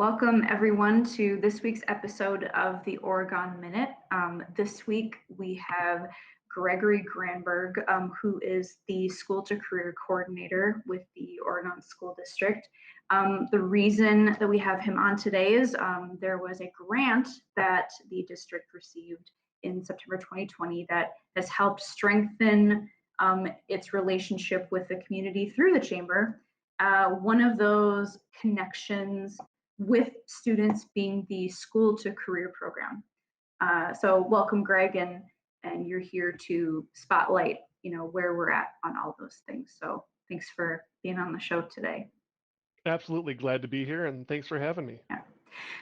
Welcome everyone to this week's episode of the Oregon Minute. This week we have Gregory Granberg, who is the School to Career Coordinator with the Oregon School District. The reason that we have him on today is there was a grant that the district received in September 2020 that has helped strengthen its relationship with the community through the chamber. One of those connections with students being the School to Career program. So welcome, Greg, and you're here to spotlight, where we're at on all those things. So thanks for being on the show today. Absolutely glad to be here, and thanks for having me. Yeah.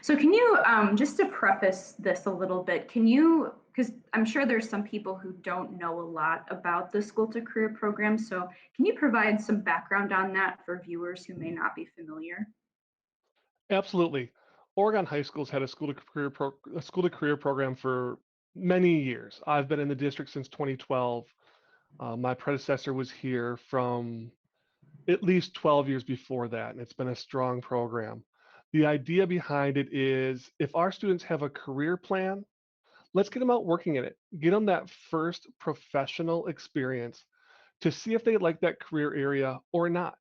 So can you, just to preface this a little bit, because I'm sure there's some people who don't know a lot about the School to Career program, so can you provide some background on that for viewers who may not be familiar? Absolutely. Oregon high schools had a school to career program for many years. I've been in the district since 2012. My predecessor was here from at least 12 years before that, and it's been a strong program. The idea behind it is if our students have a career plan, let's get them out working in it. Get them that first professional experience to see if they like that career area or not.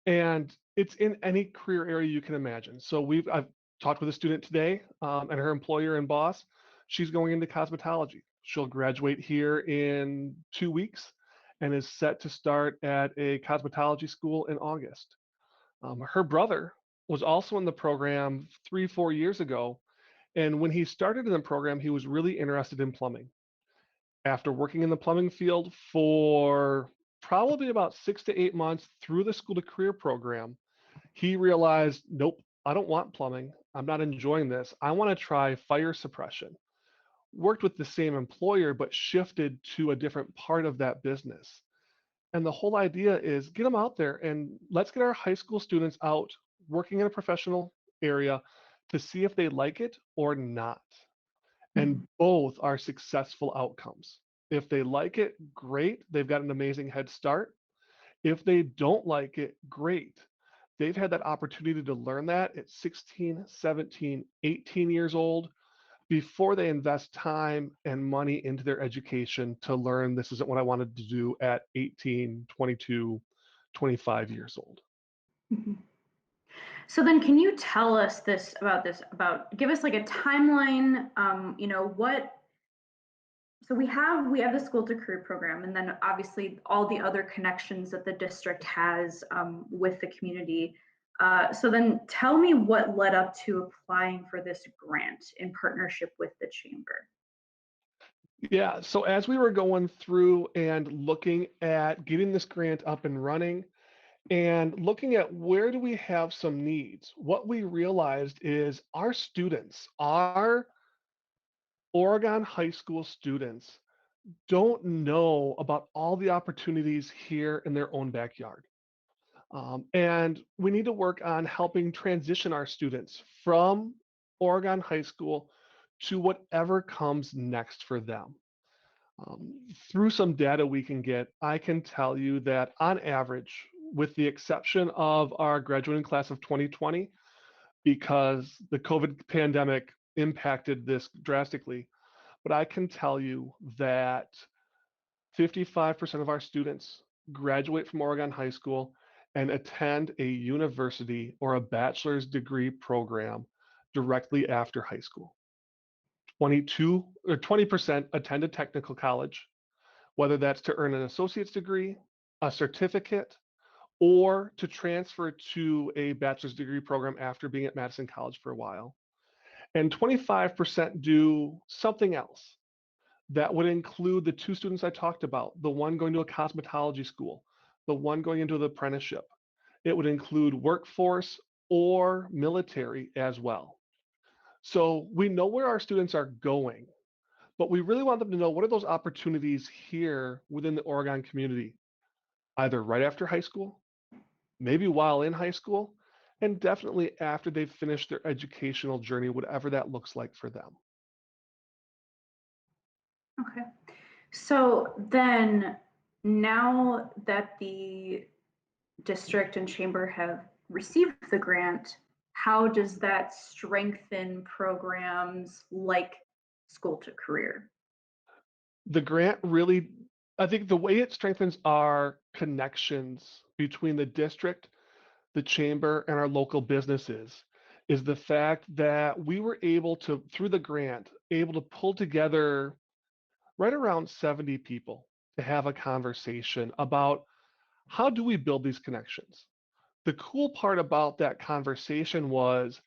And it's in any career area you can imagine. So I've talked with a student today, and her employer and boss. She's going into cosmetology. She'll graduate here in 2 weeks and is set to start at a cosmetology school in August. Her brother was also in the program 3-4 years ago, and when he started in the program, he was really interested in plumbing. After working in the plumbing field for probably about 6 to 8 months through the School to Career program, he realized, nope, I don't want plumbing. I'm not enjoying this. I want to try fire suppression. Worked with the same employer, but shifted to a different part of that business. And the whole idea is get them out there and let's get our high school students out working in a professional area to see if they like it or not. And both are successful outcomes. If they like it, great. They've got an amazing head start. If they don't like it, great. They've had that opportunity to learn that at 16, 17, 18 years old before they invest time and money into their education to learn this isn't what I wanted to do at 18, 22, 25 years old. Mm-hmm. So then can you tell us give us like a timeline, so we have the School to Career program, and then obviously all the other connections that the district has with the community. So then tell me what led up to applying for this grant in partnership with the chamber. Yeah, so as we were going through and looking at getting this grant up and running and looking at where do we have some needs, what we realized is our students, our Oregon high school students, don't know about all the opportunities here in their own backyard. And we need to work on helping transition our students from Oregon high school to whatever comes next for them. Through some data we can get, I can tell you that on average, with the exception of our graduating class of 2020, because the COVID pandemic impacted this drastically, but I can tell you that 55% of our students graduate from Oregon high school and attend a university or a bachelor's degree program directly after high school. 20% attend a technical college, whether that's to earn an associate's degree, a certificate, or to transfer to a bachelor's degree program after being at Madison College for a while. And 25% do something else. That would include the two students I talked about, the one going to a cosmetology school, the one going into the apprenticeship. It would include workforce or military as well. So we know where our students are going, but we really want them to know what are those opportunities here within the Oregon community, either right after high school, maybe while in high school, and definitely after they've finished their educational journey, whatever that looks like for them. Okay. So then now that the district and chamber have received the grant, how does that strengthen programs like school to career? The grant really, I think the way it strengthens our connections between the district, the chamber, and our local businesses is the fact that we were able to, through the grant, able to pull together right around 70 people to have a conversation about how do we build these connections. The cool part about that conversation was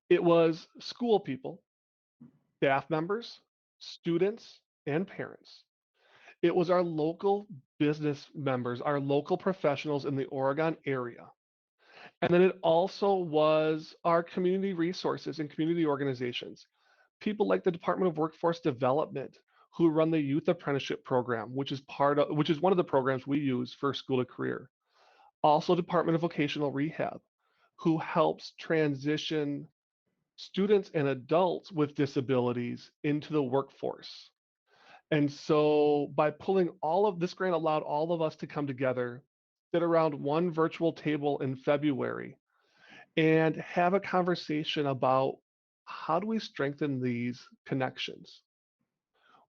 it was school people, staff members, students, and parents. It was our local business members, our local professionals in the Oregon area. And then it also was our community resources and community organizations, people like the Department of Workforce Development who run the youth apprenticeship program, which is one of the programs we use for school to career. Also Department of Vocational Rehab, who helps transition students and adults with disabilities into the workforce. And so by pulling all of this grant allowed all of us to come together, sit around one virtual table in February and have a conversation about how do we strengthen these connections.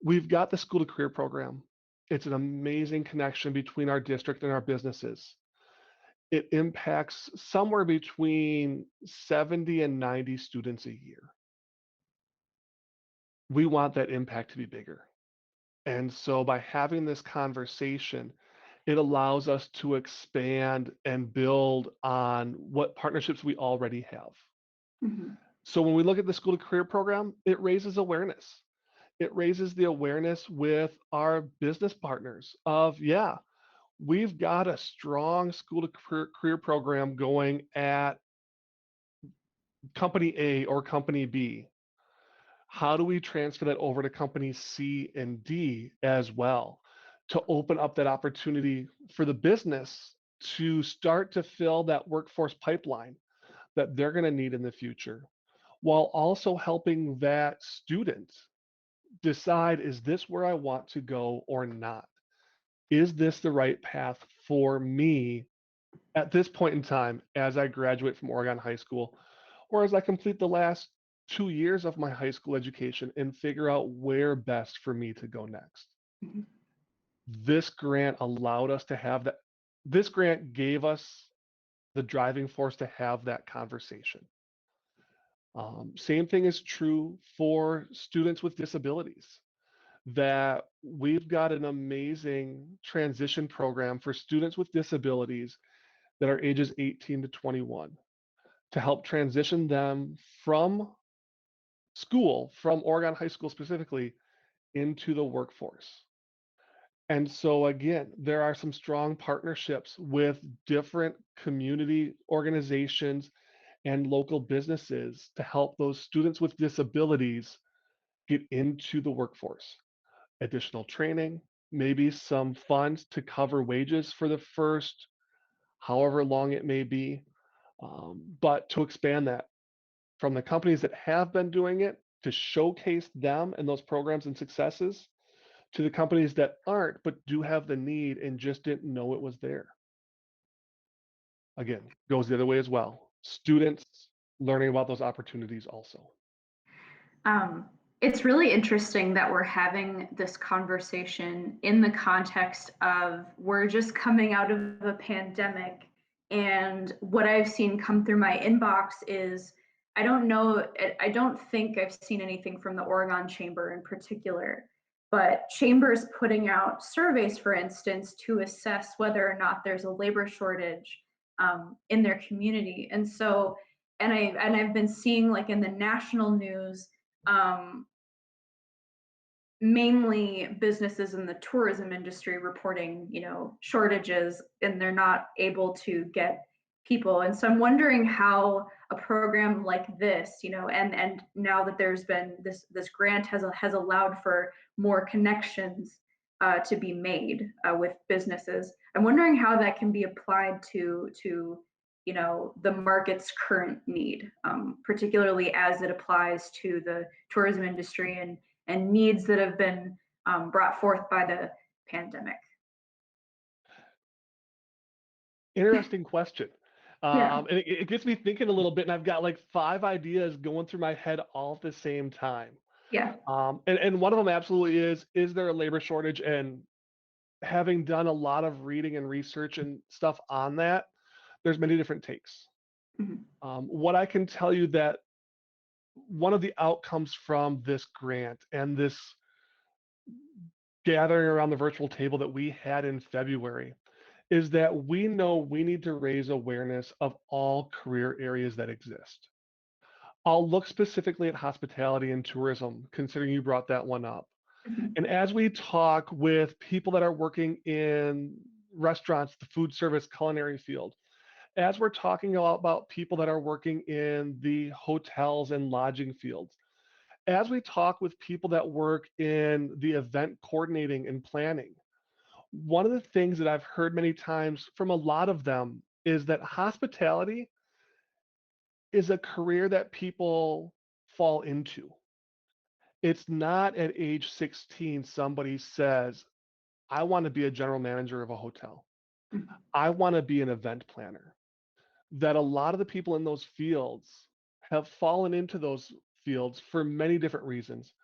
We've got the school to career program. It's an amazing connection between our district and our businesses. It impacts somewhere between 70 and 90 students a year. We want that impact to be bigger. And so by having this conversation, it allows us to expand and build on what partnerships we already have. Mhm. So when we look at the school to career program, it raises awareness. It raises the awareness with our business partners of, yeah, we've got a strong school to career program going at company A or company B. How do we transfer that over to companies C and D as well to open up that opportunity for the business to start to fill that workforce pipeline that they're going to need in the future, while also helping that student decide, is this where I want to go or not? Is this the right path for me at this point in time as I graduate from Oregon High School, or as I complete the last 2 years of my high school education and figure out where best for me to go next? Mhm. This grant allowed us to have that. This grant gave us the driving force to have that conversation. Same thing is true for students with disabilities, that we've got an amazing transition program for students with disabilities that are ages 18 to 21 to help transition them from school, from Oregon High School specifically, into the workforce. And so, again, there are some strong partnerships with different community organizations and local businesses to help those students with disabilities get into the workforce. Additional training, maybe some funds to cover wages for the first however long it may be, but to expand that from the companies that have been doing it to showcase them and those programs and successes to the companies that aren't but do have the need and just didn't know it was there. Again, goes the other way as well. Students learning about those opportunities also. Um, it's really interesting that we're having this conversation in the context of we're just coming out of a pandemic. And what I've seen come through my inbox is I don't know, I don't think I've seen anything from the Oregon Chamber in particular, but chambers putting out surveys, for instance, to assess whether or not there's a labor shortage in their community. And so, I've been seeing like in the national news, um, mainly businesses in the tourism industry reporting, shortages, and they're not able to get people. And so I'm wondering how a program like this, and now that there's been this grant has allowed for more connections to be made with businesses. I'm wondering how that can be applied to the market's current need, particularly as it applies to the tourism industry and needs that have been brought forth by the pandemic. Interesting question. Yeah. And it gets me thinking a little bit, and I've got like five ideas going through my head all at the same time. Yeah. And one of them absolutely is there a labor shortage? And having done a lot of reading and research and stuff on that, there's many different takes. Mhm. What I can tell you that one of the outcomes from this grant and this gathering around the virtual table that we had in February is that we know we need to raise awareness of all career areas that exist. I'll look specifically at hospitality and tourism, considering you brought that one up. Mhm. And as we talk with people that are working in restaurants, the food service, culinary field, as we're talking about people that are working in the hotels and lodging fields, as we talk with people that work in the event coordinating and planning, one of the things that I've heard many times from a lot of them is that hospitality is a career that people fall into. It's not at age 16 somebody says, I want to be a general manager of a hotel. Mhm. I want to be an event planner. That a lot of the people in those fields have fallen into those fields for many different reasons,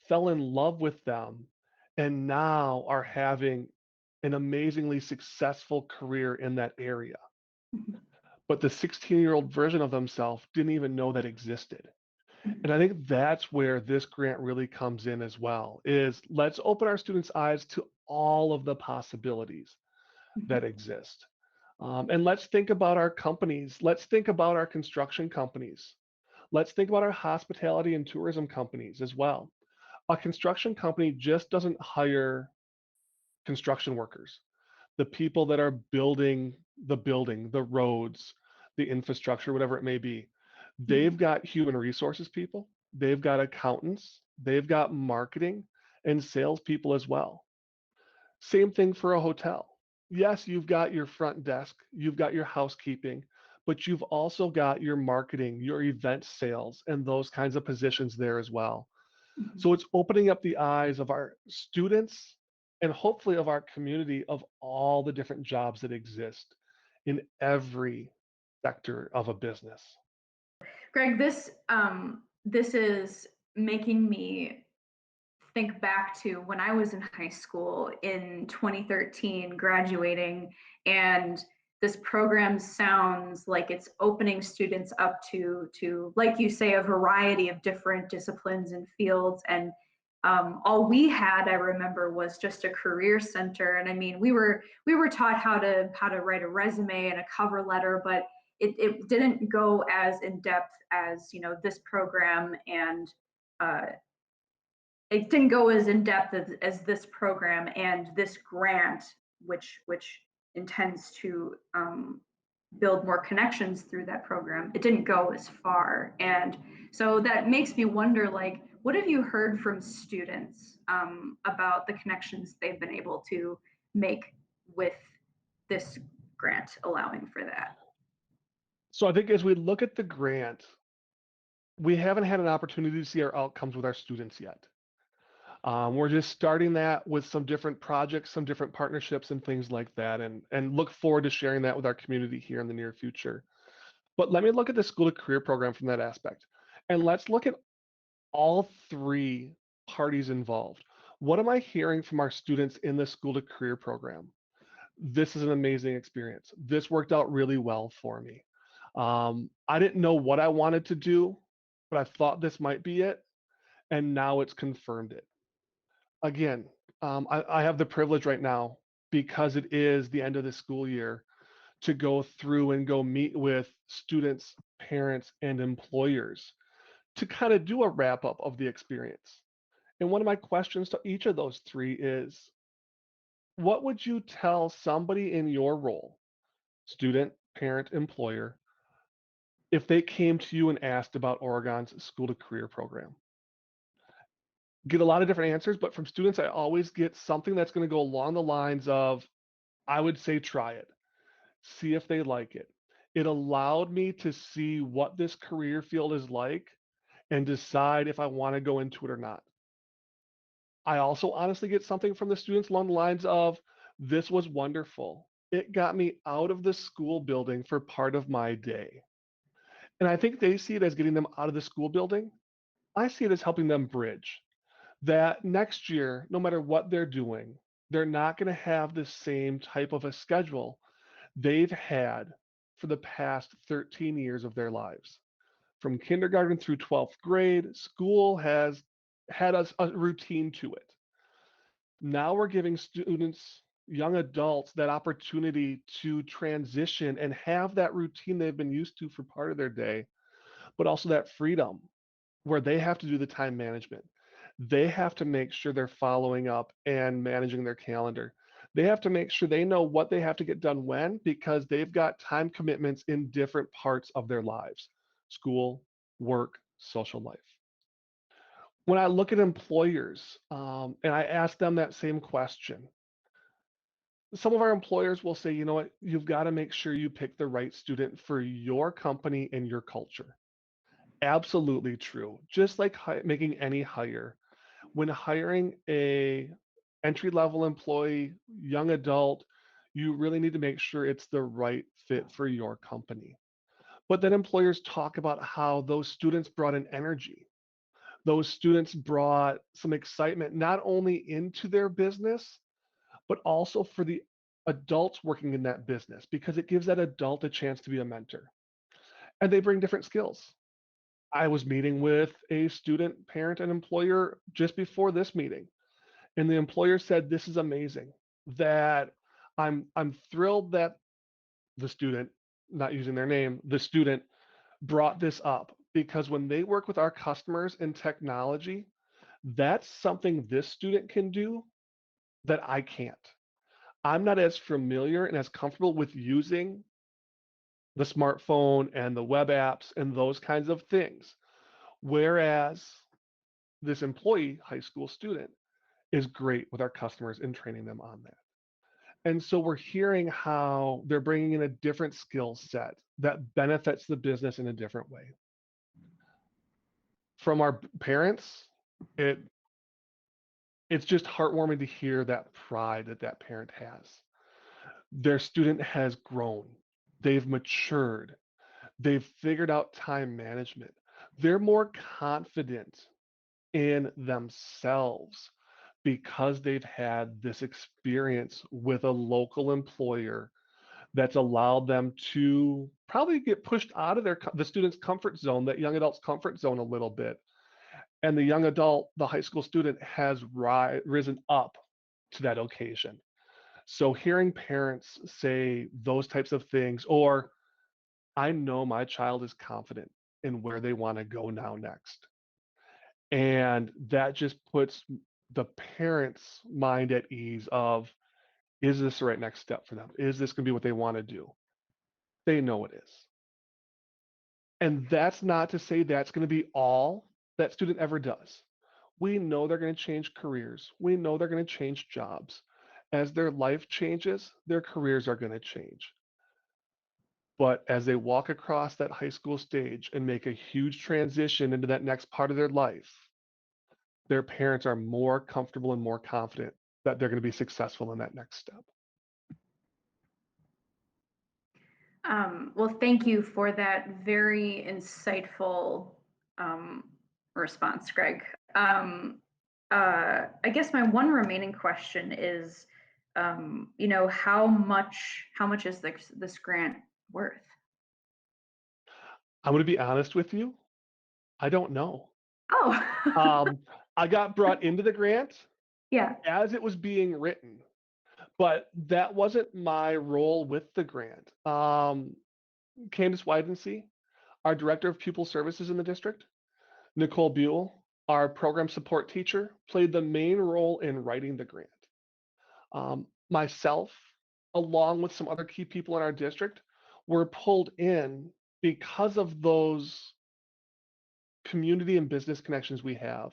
fell in love with them, and now are having an amazingly successful career in that area. Mhm. But the 16-year-old version of themselves didn't even know that existed. And I Mhm. think that's where this grant really comes in as well, is let's open our students' eyes to all of the possibilities that Mhm. exist. And let's think about our companies. Let's think about our construction companies. Let's think about our hospitality and tourism companies as well. A construction company just doesn't hire construction workers, the people that are building, the roads, the infrastructure, whatever it may be. They've Mhm. got human resources people, they've got accountants, they've got marketing and salespeople as well. Same thing for a hotel. Yes, you've got your front desk, you've got your housekeeping, but you've also got your marketing, your event sales, and those kinds of positions there as well. Mhm. So it's opening up the eyes of our students and hopefully of our community of all the different jobs that exist in every sector of a business. Greg, this is making me think back to when I was in high school in 2013, graduating, and this program sounds like it's opening students up to like you say, a variety of different disciplines and fields. And all we had, I remember, was just a career center. And I mean, we were taught how to write a resume and a cover letter, but it didn't go as in depth as this program, and uh, it didn't go as in depth as this program and this grant, which intends to build more connections through that program. It didn't go as far, and so that makes me wonder, like, what have you heard from students about the connections they've been able to make with this grant allowing for that? So I think as we look at the grant, we haven't had an opportunity to see our outcomes with our students yet. We're just starting that with some different projects, some different partnerships and things like that, and look forward to sharing that with our community here in the near future. But let me look at the school to career program from that aspect. And let's look at all three parties involved. What am I hearing from our students in the school to career program? This is an amazing experience. This worked out really well for me. I didn't know what I wanted to do, but I thought this might be it. And now it's confirmed it. Again, I have the privilege right now because it is the end of the school year to go through and go meet with students, parents, and employers to kind of do a wrap up of the experience. And one of my questions to each of those three is, what would you tell somebody in your role, student, parent, employer, if they came to you and asked about Oregon's school to career program? Get a lot of different answers, but from students, I always get something that's going to go along the lines of, I would say try it, see if they like it. It allowed me to see what this career field is like and decide if I want to go into it or not. I also honestly get something from the students along the lines of, this was wonderful. It got me out of the school building for part of my day. And I think they see it as getting them out of the school building. I see it as helping them bridge that next year, no matter what they're doing, they're not going to have the same type of a schedule they've had for the past 13 years of their lives. From kindergarten through 12th grade, school has had a routine to it. Now we're giving students, young adults, that opportunity to transition and have that routine they've been used to for part of their day, but also that freedom where they have to do the time management. They have to make sure they're following up and managing their calendar. They have to make sure they know what they have to get done when because they've got time commitments in different parts of their lives: school, work, social life. When I look at employers and I ask them that same question, some of our employers will say, you know what, you've got to make sure you pick the right student for your company and your culture. Absolutely true. Just like making any hire, when hiring a entry level employee, young adult, you really need to make sure it's the right fit for your company. But then employers talk about how those students brought an energy. Those students brought some excitement not only into their business, but also for the adults working in that business because it gives that adult a chance to be a mentor. And they bring different skills. I was meeting with a student, parent, and employer just before this meeting, and the employer said, "This is amazing. That I'm thrilled that the student, not using their name, the student brought this up because when they work with our customers in technology, that's something this student can do that I can't. I'm not as familiar and as comfortable with using the smartphone and the web apps and those kinds of things. Whereas this employee, high school student, is great with our customers and training them on that." And so we're hearing how they're bringing in a different skill set that benefits the business in a different way. From our parents, it it's just heartwarming to hear that pride that that parent has. Their student has grown. They've matured. They've figured out time management. They're more confident in themselves because they've had this experience with a local employer that's allowed them to probably get pushed out of the student's comfort zone, that young adult's comfort zone a little bit. And the young adult, the high school student, has risen up to that occasion. So hearing parents say those types of things, or I know my child is confident in where they want to go now next. And that just puts the parent's mind at ease of, is this the right next step for them? Is this going to be what they want to do? They know it is. And that's not to say that's going to be all that student ever does. We know they're going to change careers. We know they're going to change jobs. As their life changes, their careers are going to change. But as they walk across that high school stage and make a huge transition into that next part of their life, their parents are more comfortable and more confident that they're going to be successful in that next step. Well, thank you for that very insightful um, response, Greg. I guess my one remaining question is, how much is this grant worth? I'm going to be honest with you. I don't know. Oh, Um, I got brought into the grant yeah. as it was being written, but that wasn't my role with the grant. Candace Widensee, our director of pupil services in the district, Nicole Buell, our program support teacher, played the main role in writing the grant. Myself, along with some other key people in our district, were pulled in because of those community and business connections we have.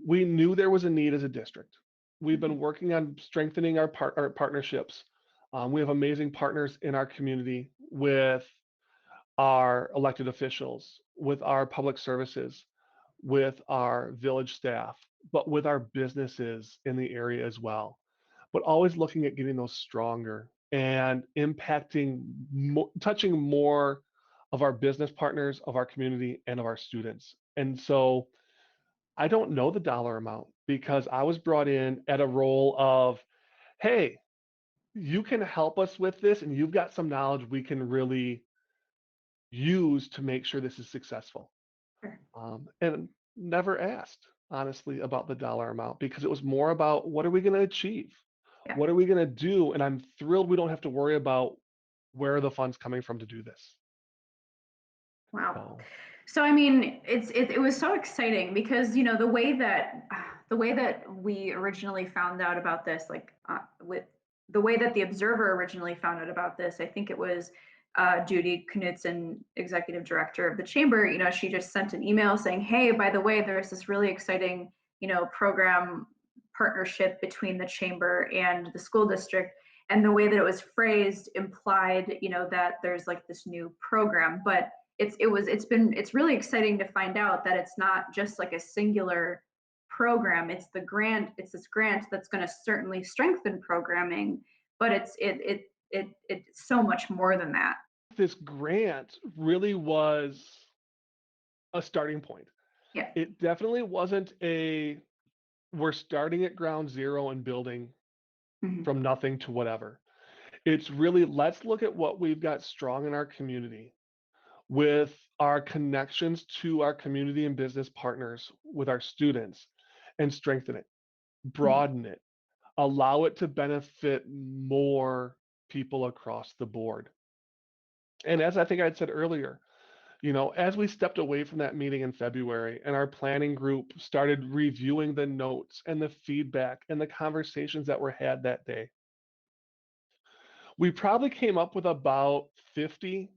We knew there was a need as a district. We've been working on strengthening our partnerships. We have amazing partners in our community with our elected officials, with our public services, with our village staff, but with our businesses in the area as well. But always looking at getting those stronger and impacting, touching more of our business partners, of our community, and of our students. And so I don't know the dollar amount because I was brought in at a role of, hey, you can help us with this, and you've got some knowledge we can really use to make sure this is successful. Sure. And never asked, honestly, about the dollar amount because it was more about what are we going to achieve? Yeah. What are we going to do? And I'm thrilled we don't have to worry about where are the funds coming from to do this. Wow. So, So I mean, it was so exciting because the way that we originally found out about this, like with the way that the Observer originally found out about this, I think it was Judy Knudsen, executive director of the chamber. You know, she just sent an email saying, "Hey, by the way, there's this really exciting, program partnership between the chamber and the school district." And the way that it was phrased implied, that there's like this new program, but it's really exciting to find out that it's not just like a singular program. It's this grant that's going to certainly strengthen programming, but it's so much more than that. this grant really was a starting point. Yeah. It definitely wasn't a we're starting at ground zero and building Mhm. from nothing to whatever. It's really let's look at what we've got strong in our community with our connections to our community and business partners, with our students, and strengthen it, Mhm. broaden it, allow it to benefit more people across the board. And as I think I'd said earlier, as we stepped away from that meeting in February and our planning group started reviewing the notes and the feedback and the conversations that were had that day, we probably came up with about 50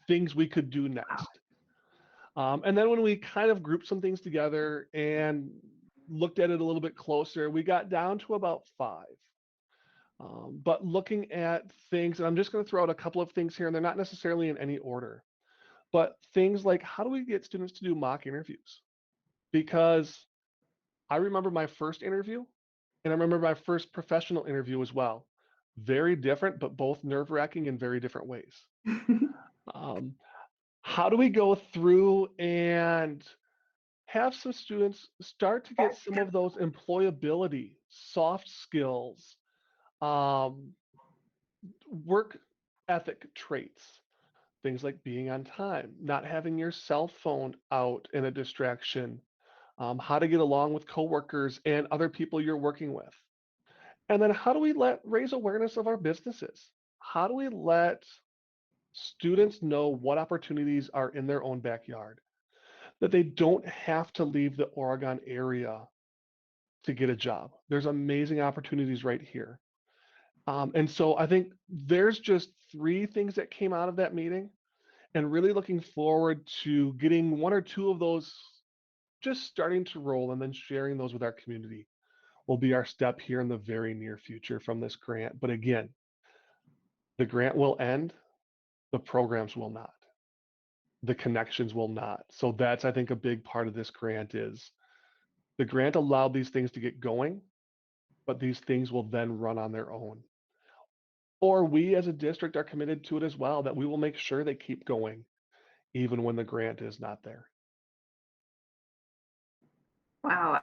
things we could do Wow. next. And then when we kind of grouped some things together and looked at it a little bit closer, we got down to about five. But looking at things, and I'm just going to throw out a couple of things here, and they're not necessarily in any order, but things like how do we get students to do mock interviews? Because I remember my first interview, and I remember my first professional interview as well. Very different, but both nerve wracking in very different ways. Um, how do we go through and have some students start to get some of those employability, soft skills, um, work ethic traits, things like being on time, not having your cell phone out in a distraction, how to get along with coworkers and other people you're working with. And then how do we raise awareness of our businesses? How do we let students know what opportunities are in their own backyard? That they don't have to leave the Oregon area to get a job. There's amazing opportunities right here. And so I think there's just three things that came out of that meeting, and really looking forward to getting one or two of those just starting to roll and then sharing those with our community will be our step here in the very near future from this grant. But again, the grant will end, the programs will not, the connections will not. So that's, I think, a big part of this grant is the grant allowed these things to get going, but these things will then run on their own. Or we as a district are committed to it as well, that we will make sure they keep going even when the grant is not there. Wow.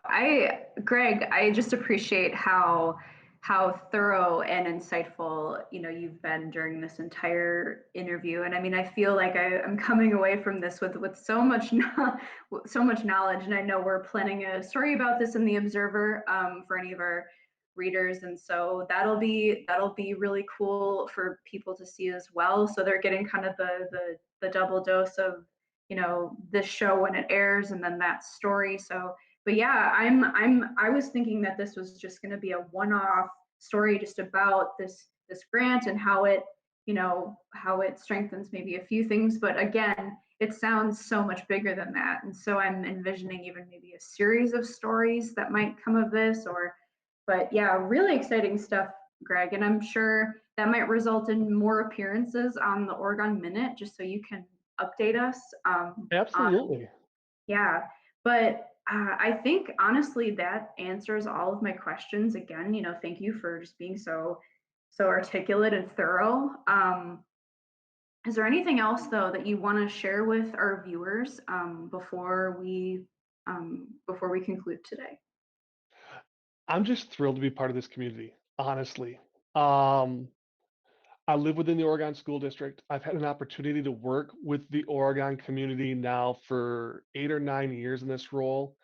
Greg, I just appreciate how thorough and insightful, you've been during this entire interview. And I mean, I feel like I'm coming away from this with so much so much knowledge. And I know we're planning a story about this in the Observer, for any of our readers, and so that'll be really cool for people to see as well. So they're getting kind of the double dose of, this show when it airs, and then that story. So but yeah, I was thinking that this was just going to be a one-off story just about this grant and how it strengthens maybe a few things, but again, it sounds so much bigger than that. And so I'm envisioning even maybe a series of stories that might come of this, or but yeah, really exciting stuff, Greg, and I'm sure that might result in more appearances on the Oregon Minute, just so you can update us, on Absolutely. yeah, but I think honestly that answers all of my questions. Again, thank you for just being so articulate and thorough. Is there anything else though that you want to share with our viewers before we conclude today? I'm just thrilled to be part of this community, honestly. Um, I live within the Oregon School District. I've had an opportunity to work with the Oregon community now for 8 or 9 years in this role.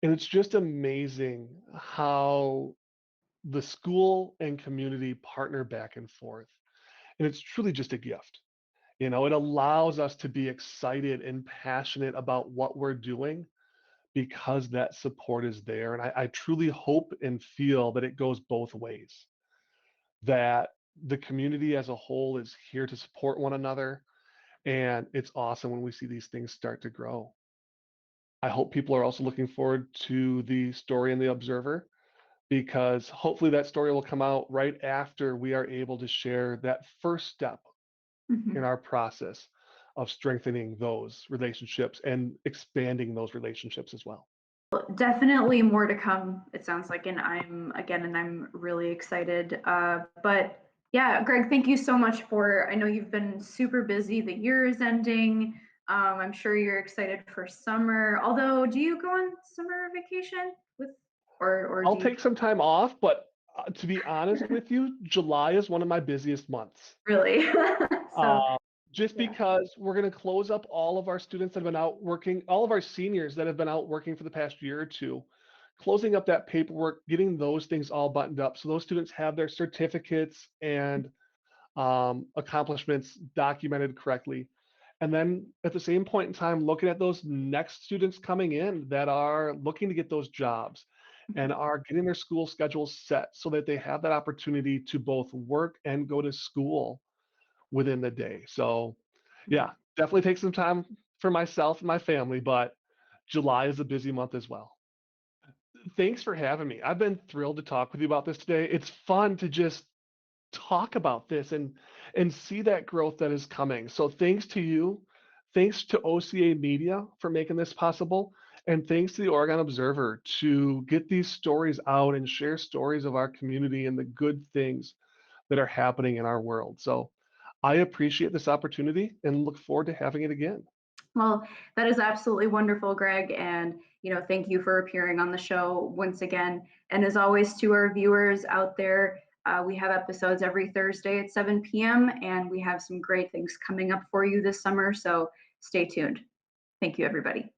And it's just amazing how the school and community partner back and forth. And it's truly just a gift. It allows us to be excited and passionate about what we're doing because that support is there. And I truly hope and feel that it goes both ways, that the community as a whole is here to support one another. And it's awesome when we see these things start to grow. I hope people are also looking forward to the story in the Observer because hopefully that story will come out right after we are able to share that first step in Mhm. our process of strengthening those relationships and expanding those relationships as well. Definitely more to come, it sounds like, and I'm really excited. But yeah, Greg, thank you so much I know you've been super busy. The year is ending. I'm sure you're excited for summer. Although, do you go on summer vacation with, or I'll do you take some time off, but to be honest with you, July is one of my busiest months. really? So, Uh, just yeah. because we're going to close up all of our students that have been out working, all of our seniors that have been out working for the past year or two, closing up that paperwork, getting those things all buttoned up so those students have their certificates and accomplishments documented correctly. And then at the same point in time, looking at those next students coming in that are looking to get those jobs and are getting their school schedules set so that they have that opportunity to both work and go to school within the day. So, Mhm. yeah, definitely take some time for myself and my family, but July is a busy month as well. Thanks for having me. I've been thrilled to talk with you about this today. It's fun to just talk about this and see that growth that is coming. So thanks to you, thanks to OCA Media for making this possible, and thanks to the Oregon Observer to get these stories out and share stories of our community and the good things that are happening in our world. So I appreciate this opportunity and look forward to having it again. Well, that is absolutely wonderful, Greg. And, thank you for appearing on the show once again. And as always, to our viewers out there, we have episodes every Thursday at 7 p.m. and we have some great things coming up for you this summer. So stay tuned. Thank you, everybody.